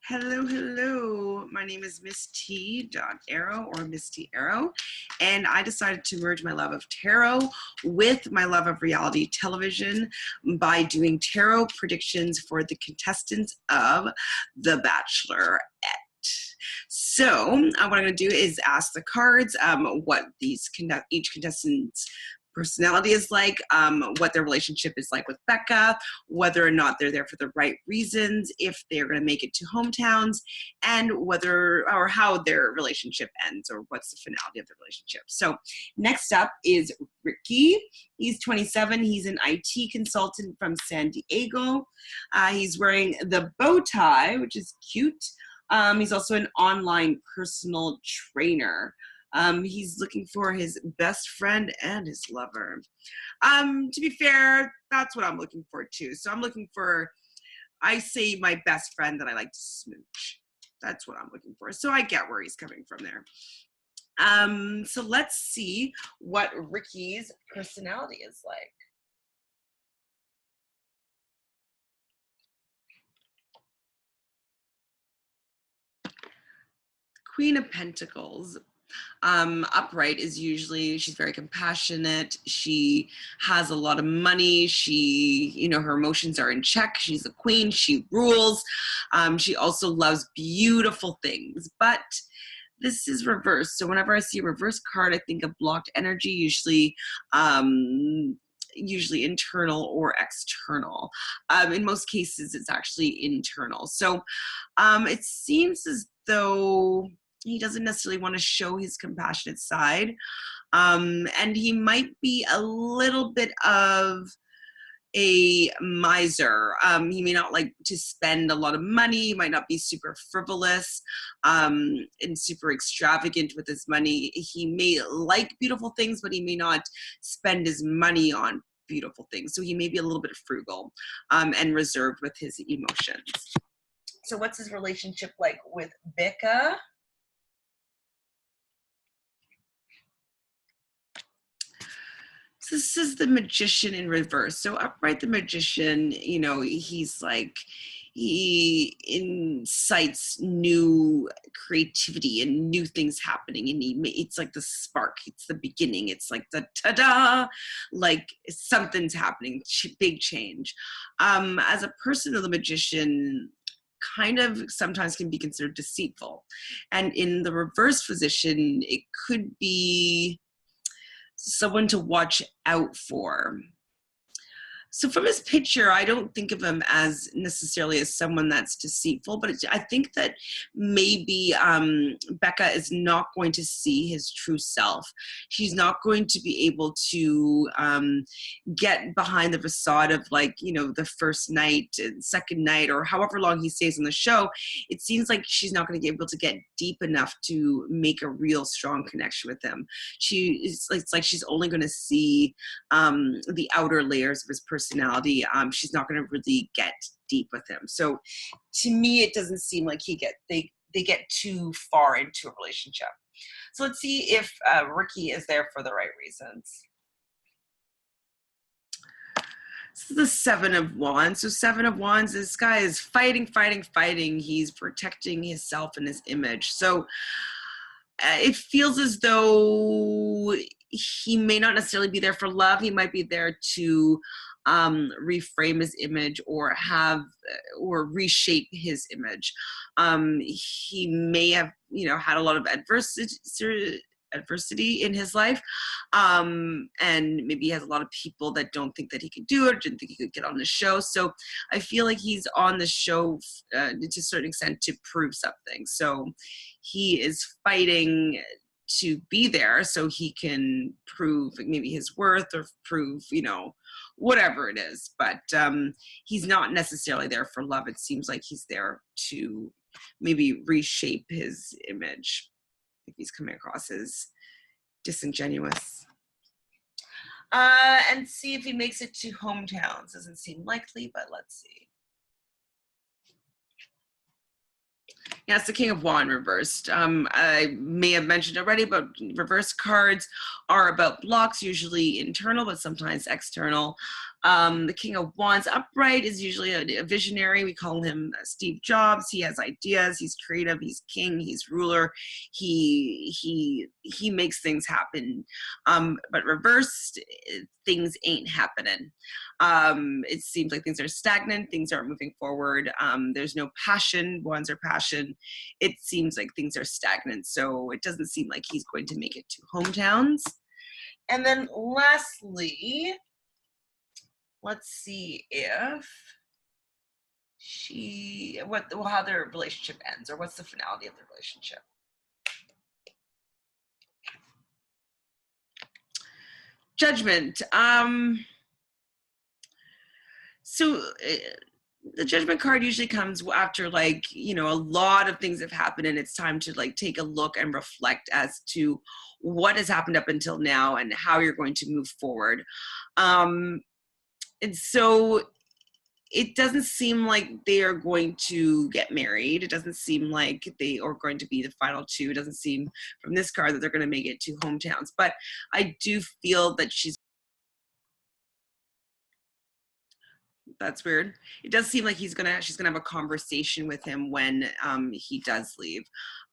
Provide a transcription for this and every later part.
Hello, hello. My name is Miss T. Arrow or Miss T. Arrow, and I decided to merge my love of tarot with my love of reality television by doing tarot predictions for the contestants of The Bachelorette. So what I'm going to do is ask the cards what each contestant's personality is like, what their relationship is like with Becca, whether or not they're there for the right reasons, if they're going to make it to hometowns, and whether or how their relationship ends or what's the finality of the relationship. So next up is Ricky. He's 27. He's an IT consultant from San Diego. He's wearing the bow tie, which is cute. He's also an online personal trainer. He's looking for his best friend and his lover. To be fair, that's what I'm looking for too. So I'm looking for, I say my best friend that I like to smooch. That's what I'm looking for. So I get where he's coming from there. So let's see what Ricky's personality is like. Queen of Pentacles. Upright is usually, she's very compassionate. She has a lot of money. She, her emotions are in check. She's a queen. She rules. She also loves beautiful things, but this is reversed. So whenever I see a reverse card, I think of blocked energy, usually internal or external. In most cases, it's actually internal. So it seems as though he doesn't necessarily want to show his compassionate side. And he might be a little bit of a miser. He may not like to spend a lot of money. He might not be super frivolous and super extravagant with his money. He may like beautiful things, but he may not spend his money on beautiful things. So he may be a little bit frugal and reserved with his emotions. So what's his relationship like with Becca? So this is the Magician in reverse. So upright, the Magician, he's like, he incites new creativity and new things happening, and it's like the spark, it's the beginning, it's like the ta-da, like something's happening, big change. As a person of the Magician, kind of sometimes can be considered deceitful, and in the reverse position, it could be someone to watch out for. So from his picture, I don't think of him as necessarily as someone that's deceitful, but I think that maybe Becca is not going to see his true self. She's not going to be able to get behind the facade of the first night, second night, or however long he stays on the show. It seems like she's not going to be able to get deep enough to make a real strong connection with him. It's like she's only going to see the outer layers of his personality. She's not going to really get deep with him. So to me, it doesn't seem like they get too far into a relationship. So let's see if Ricky is there for the right reasons. This is the Seven of Wands. So Seven of Wands, this guy is fighting. He's protecting himself and his image. So it feels as though he may not necessarily be there for love. He might be there to reframe his image or reshape his image. He may have, had a lot of adversity in his life, and maybe he has a lot of people that don't think that he could do it, didn't think he could get on the show. So I feel like he's on the show to a certain extent to prove something. So he is fighting to be there so he can prove maybe his worth or prove, whatever it is. But he's not necessarily there for love. It seems like he's there to maybe reshape his image if he's coming across as disingenuous. And see if he makes it to hometowns. Doesn't seem likely, but let's see. Yeah, it's the King of Wands reversed. I may have mentioned already, but reverse cards are about blocks, usually internal, but sometimes external. The King of Wands upright is usually a visionary. We call him Steve Jobs. He has ideas. He's creative. He's king. He's ruler. He makes things happen. But reversed, things ain't happening. It seems like things are stagnant. Things aren't moving forward. There's no passion. Wands are passion. It seems like things are stagnant. So it doesn't seem like he's going to make it to hometowns. And then lastly, let's see if how their relationship ends, or what's the finality of the relationship. Judgment. So the Judgment card usually comes after, like, you know, a lot of things have happened, and it's time to like take a look and reflect as to what has happened up until now and how you're going to move forward. And so it doesn't seem like they are going to get married. It doesn't seem like they are going to be the final two. It doesn't seem from this card that they're going to make it to hometowns. But I do feel that that's weird. It does seem like she's gonna have a conversation with him when he does leave.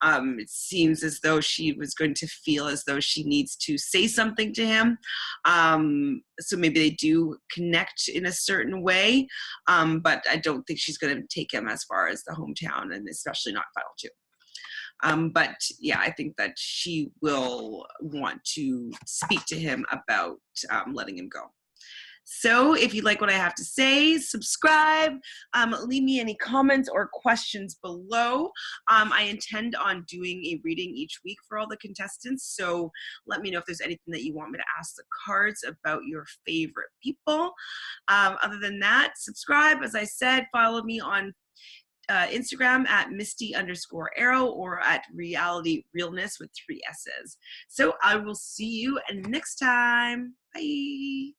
It seems as though she was going to feel as though she needs to say something to him. So maybe they do connect in a certain way, but I don't think she's going to take him as far as the hometown, and especially not final two. But yeah, I think that she will want to speak to him about letting him go. So if you like what I have to say, subscribe, leave me any comments or questions below. I intend on doing a reading each week for all the contestants, so let me know if there's anything that you want me to ask the cards about your favorite people. Other than that, subscribe. As I said, follow me on Instagram at Misty_Arrow or at Reality Realness with 3 S's. So I will see you next time. Bye.